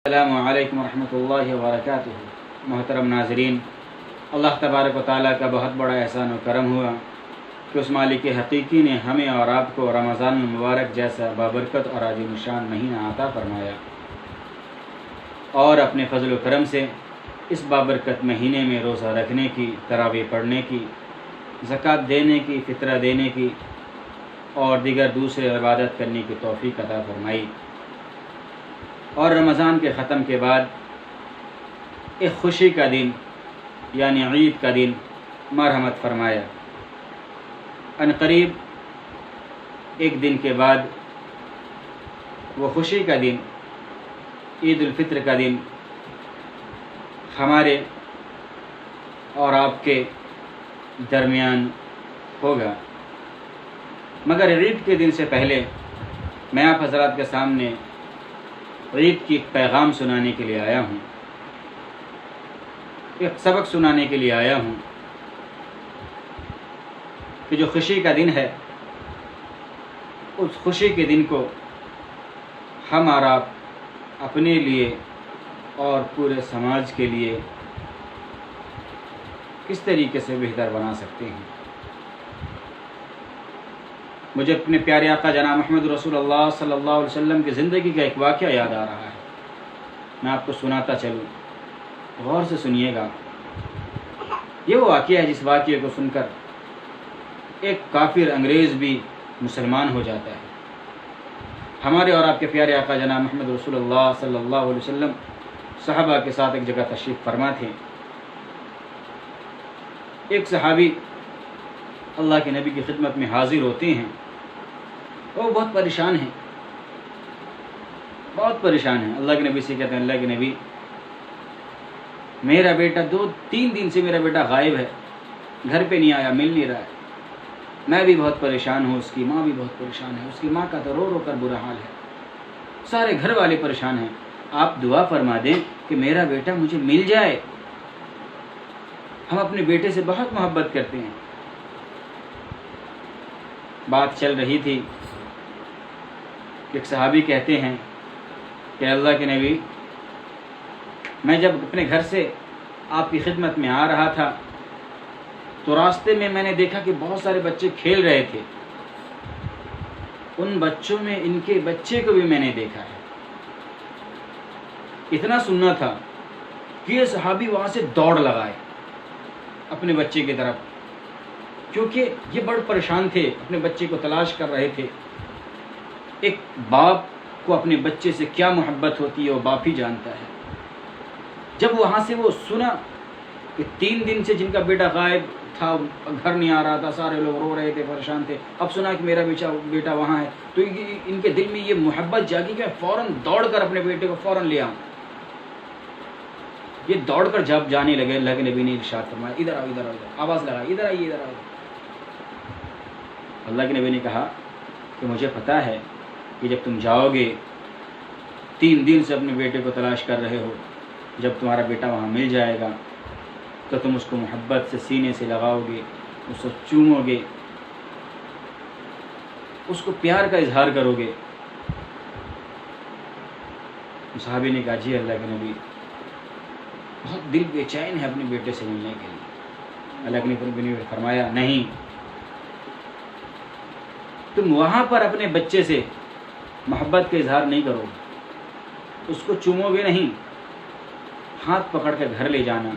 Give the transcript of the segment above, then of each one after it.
السلام علیکم ورحمۃ اللہ وبرکاتہ۔ محترم ناظرین، اللہ تبارک و تعالیٰ کا بہت بڑا احسان و کرم ہوا کہ اس مالک حقیقی نے ہمیں اور آپ کو رمضان المبارک جیسا بابرکت اور عظیم الشان مہینہ عطا فرمایا، اور اپنے فضل و کرم سے اس بابرکت مہینے میں روزہ رکھنے کی، تراویح پڑھنے کی، زکوٰۃ دینے کی، فطرہ دینے کی اور دیگر دوسرے عبادت کرنے کی توفیق عطا فرمائی، اور رمضان کے ختم کے بعد ایک خوشی کا دن یعنی عید کا دن مرحمت فرمایا۔ ان قریب ایک دن کے بعد وہ خوشی کا دن عید الفطر کا دن ہمارے اور آپ کے درمیان ہوگا، مگر عید کے دن سے پہلے میں آپ حضرات کے سامنے عید کی ایک پیغام سنانے کے لیے آیا ہوں، ایک سبق سنانے کے لیے آیا ہوں کہ جو خوشی کا دن ہے، اس خوشی کے دن کو ہم اور آپ اپنے لیے اور پورے سماج کے لیے کس طریقے سے بہتر بنا سکتے ہیں۔ مجھے اپنے پیارے آقا جناب محمد رسول اللہ صلی اللہ علیہ وسلم کی زندگی کا ایک واقعہ یاد آ رہا ہے، میں آپ کو سناتا چلوں، غور سے سنیے گا۔ یہ وہ واقعہ ہے جس واقعے کو سن کر ایک کافر انگریز بھی مسلمان ہو جاتا ہے۔ ہمارے اور آپ کے پیارے آقا جناب محمد رسول اللہ صلی اللہ علیہ وسلم صحابہ کے ساتھ ایک جگہ تشریف فرما تھے۔ ایک صحابی اللہ کے نبی کی خدمت میں حاضر ہوتے ہیں، وہ بہت پریشان ہیں، بہت پریشان ہیں۔ اللہ کے نبی سے کہتے ہیں، اللہ کے نبی، میرا بیٹا 2-3 دن سے میرا بیٹا غائب ہے، گھر پہ نہیں آیا، مل نہیں رہا ہے، میں بھی بہت پریشان ہوں، اس کی ماں بھی بہت پریشان ہے، اس کی ماں کا تو رو رو کر برا حال ہے، سارے گھر والے پریشان ہیں، آپ دعا فرما دیں کہ میرا بیٹا مجھے مل جائے، ہم اپنے بیٹے سے بہت محبت کرتے ہیں۔ بات چل رہی تھی، ایک صحابی کہتے ہیں کہ اللہ کے نبی، میں جب اپنے گھر سے آپ کی خدمت میں آ رہا تھا تو راستے میں میں نے دیکھا کہ بہت سارے بچے کھیل رہے تھے، ان بچوں میں ان کے بچے کو بھی میں نے دیکھا ہے۔ اتنا سننا تھا کہ یہ صحابی وہاں سے دوڑ لگائے اپنے بچے کی طرف، کیونکہ یہ بڑے پریشان تھے، اپنے بچے کو تلاش کر رہے تھے۔ ایک باپ کو اپنے بچے سے کیا محبت ہوتی ہے وہ باپ ہی جانتا ہے۔ جب وہاں سے وہ سنا کہ 3 دن سے جن کا بیٹا غائب تھا، گھر نہیں آ رہا تھا، سارے لوگ رو رہے تھے، پریشان تھے، اب سنا کہ میرا بیٹا وہاں ہے، تو ان کے دل میں یہ محبت جاگی کہ فوراً دوڑ کر اپنے بیٹے کو فوراً لے آؤں۔ یہ دوڑ کر جب جانے لگے، اللہ کے نبی نے ارشاد فرمایا، ادھر آؤ، ادھر آؤ، آواز لگا، ادھر آئیے، ادھر آؤ۔ اللہ کے نبی نے کہا کہ مجھے پتہ ہے کہ جب تم جاؤ گے، 3 دن سے اپنے بیٹے کو تلاش کر رہے ہو، جب تمہارا بیٹا وہاں مل جائے گا تو تم اس کو محبت سے سینے سے لگاؤ گے، اس کو چومو گے، اس کو پیار کا اظہار کرو گے۔ صحابی نے کہا، جی اللہ کے نبی، بہت دل بے چین ہے اپنے بیٹے سے ملنے کے لیے۔ اللہ کے نبی نے فرمایا، نہیں، تم وہاں پر اپنے بچے سے محبت کا اظہار نہیں کرو گے، اس کو چومو گے نہیں، ہاتھ پکڑ کے گھر لے جانا،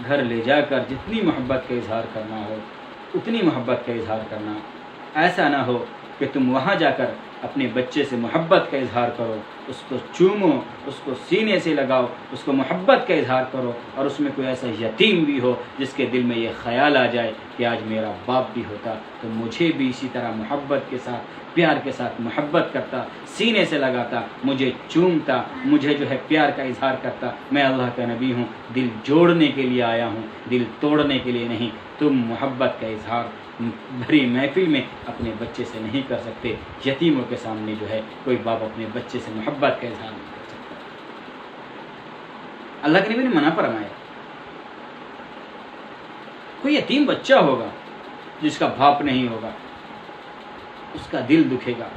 گھر لے جا کر جتنی محبت کا اظہار کرنا ہو اتنی محبت کا اظہار کرنا۔ ایسا نہ ہو کہ تم وہاں جا کر اپنے بچے سے محبت کا اظہار کرو، اس کو چومو، اس کو سینے سے لگاؤ، اس کو محبت کا اظہار کرو، اور اس میں کوئی ایسا یتیم بھی ہو جس کے دل میں یہ خیال آ جائے کہ آج میرا باپ بھی ہوتا تو مجھے بھی اسی طرح محبت کے ساتھ، پیار کے ساتھ محبت کرتا، سینے سے لگاتا، مجھے چومتا، مجھے جو ہے پیار کا اظہار کرتا۔ میں اللہ کا نبی ہوں، دل جوڑنے کے لیے آیا ہوں، دل توڑنے کے لیے نہیں۔ تم محبت کا اظہار بھری محفل میں اپنے بچے سے نہیں کر سکتے، یتیموں کے سامنے جو ہے کوئی باپ اپنے بچے سے محبت کا اظہار نہیں کر سکتا۔ اللہ کے نبی نے منع فرمایا۔ کوئی یتیم بچہ ہوگا جس کا باپ نہیں ہوگا، اس کا دل دکھے گا،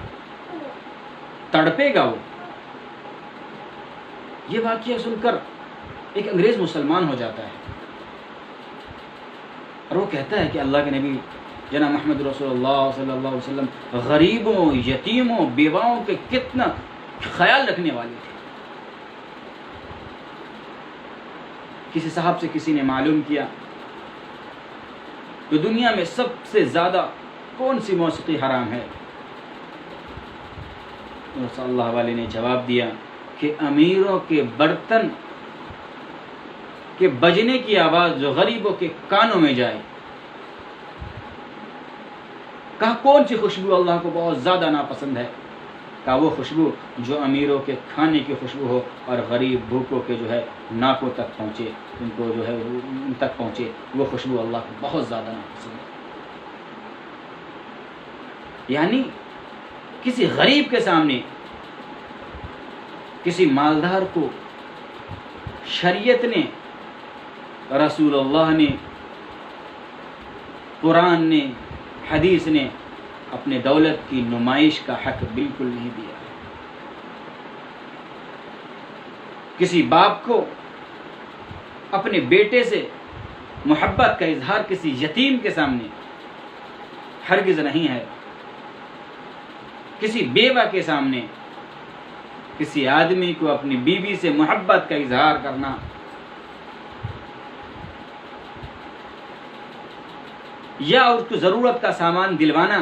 تڑپے گا وہ، یہ واقعہ سن کر ایک انگریز مسلمان ہو جاتا ہے اور وہ کہتا ہے کہ اللہ کے نبی جناب محمد رسول اللہ صلی اللہ علیہ وسلم غریبوں، یتیموں، بیواؤں کے کتنا خیال رکھنے والے تھے۔ کسی صاحب سے کسی نے معلوم کیا کہ دنیا میں سب سے زیادہ کون سی موسیقی حرام ہے؟ رسول اللہ والے نے جواب دیا کہ امیروں کے برتن کے بجنے کی آواز جو غریبوں کے کانوں میں جائے۔ کہا کون سی خوشبو اللہ کو بہت زیادہ ناپسند ہے؟ کہا وہ خوشبو جو امیروں کے کھانے کی خوشبو ہو اور غریب بھوکوں کے جو ہے ناکوں تک پہنچے، ان کو جو ہے ان تک پہنچے، وہ خوشبو اللہ کو بہت زیادہ ناپسند ہے۔ یعنی کسی غریب کے سامنے، کسی مالدار کو شریعت نے، رسول اللہ نے، قرآن نے، حدیث نے اپنے دولت کی نمائش کا حق بالکل نہیں دیا۔ کسی باپ کو اپنے بیٹے سے محبت کا اظہار کسی یتیم کے سامنے ہرگز نہیں ہے۔ کسی بیوہ کے سامنے کسی آدمی کو اپنی بیوی سے محبت کا اظہار کرنا، یا اس کو ضرورت کا سامان دلوانا،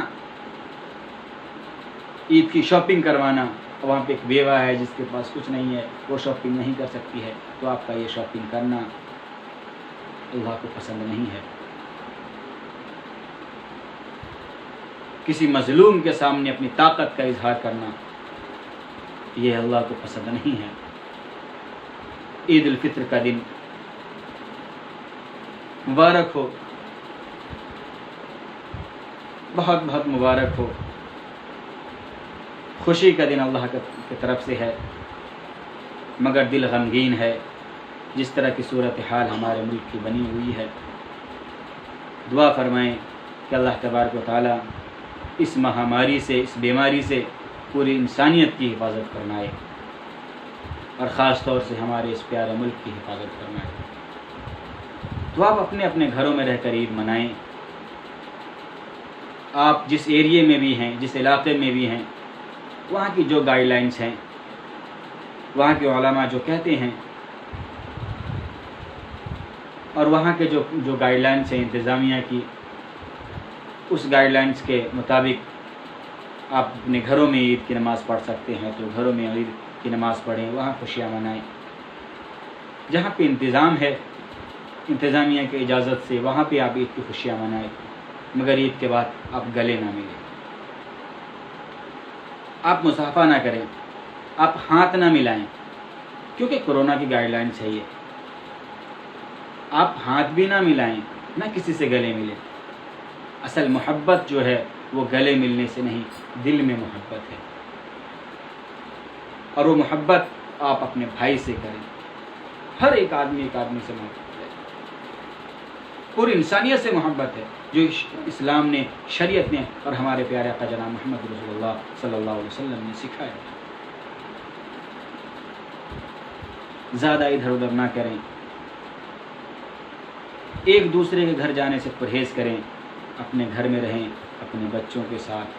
عید کی شاپنگ کروانا، وہاں پہ ایک بیوہ ہے جس کے پاس کچھ نہیں ہے، وہ شاپنگ نہیں کر سکتی ہے، تو آپ کا یہ شاپنگ کرنا اللہ کو پسند نہیں ہے۔ کسی مظلوم کے سامنے اپنی طاقت کا اظہار کرنا، یہ اللہ کو پسند نہیں ہے۔ عید الفطر کا دن مبارک ہو، بہت بہت مبارک ہو، خوشی کا دن اللہ کی طرف سے ہے، مگر دل غمگین ہے جس طرح کی صورتحال ہمارے ملک کی بنی ہوئی ہے۔ دعا فرمائیں کہ اللہ تبارک و تعالی اس مہاماری سے، اس بیماری سے پوری انسانیت کی حفاظت فرمائے، اور خاص طور سے ہمارے اس پیارے ملک کی حفاظت فرمائے۔ تو آپ اپنے اپنے گھروں میں رہ کر عید منائیں۔ آپ جس ایریے میں بھی ہیں، جس علاقے میں بھی ہیں، وہاں کی جو گائیڈ لائنز ہیں، وہاں کے علماء جو کہتے ہیں، اور وہاں کے جو گائیڈ لائنز ہیں انتظامیہ کی، اس گائیڈ لائنز کے مطابق آپ اپنے گھروں میں عید کی نماز پڑھ سکتے ہیں تو گھروں میں عید کی نماز پڑھیں، وہاں خوشیاں منائیں۔ جہاں پہ انتظام ہے انتظامیہ کی اجازت سے، وہاں پہ آپ عید کی خوشیاں منائیں، مگر عید کے بعد آپ گلے نہ ملیں، آپ مصافحہ نہ کریں، آپ ہاتھ نہ ملائیں، کیونکہ کورونا کی گائیڈ لائنز ہے یہ۔ آپ ہاتھ بھی نہ ملائیں، نہ کسی سے گلے ملیں۔ اصل محبت جو ہے وہ گلے ملنے سے نہیں، دل میں محبت ہے، اور وہ محبت آپ اپنے بھائی سے کریں۔ ہر ایک آدمی سے محبت ہے، پوری انسانیت سے محبت ہے، جو اسلام نے، شریعت نے اور ہمارے پیارے آقا جناب محمد رسول اللہ صلی اللہ علیہ وسلم نے سکھایا۔ زیادہ ادھر ادھر نہ کریں، ایک دوسرے کے گھر جانے سے پرہیز کریں، اپنے گھر میں رہیں، اپنے بچوں کے ساتھ،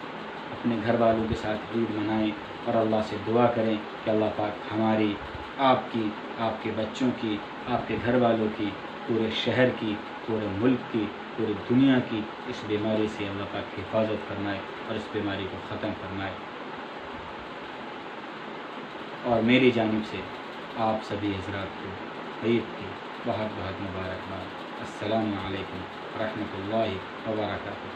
اپنے گھر والوں کے ساتھ عید منائیں، اور اللہ سے دعا کریں کہ اللہ پاک ہماری، آپ کی، آپ کے بچوں کی، آپ کے گھر والوں کی، پورے شہر کی، پورے ملک کی، پوری دنیا کی اس بیماری سے اللہ پاک کی حفاظت فرمائے اور اس بیماری کو ختم فرمائے۔ اور میری جانب سے آپ سبھی حضرات کو عید کی بہت بہت مبارکباد۔ السلام علیکم ورحمۃ اللہ وبرکاتہ۔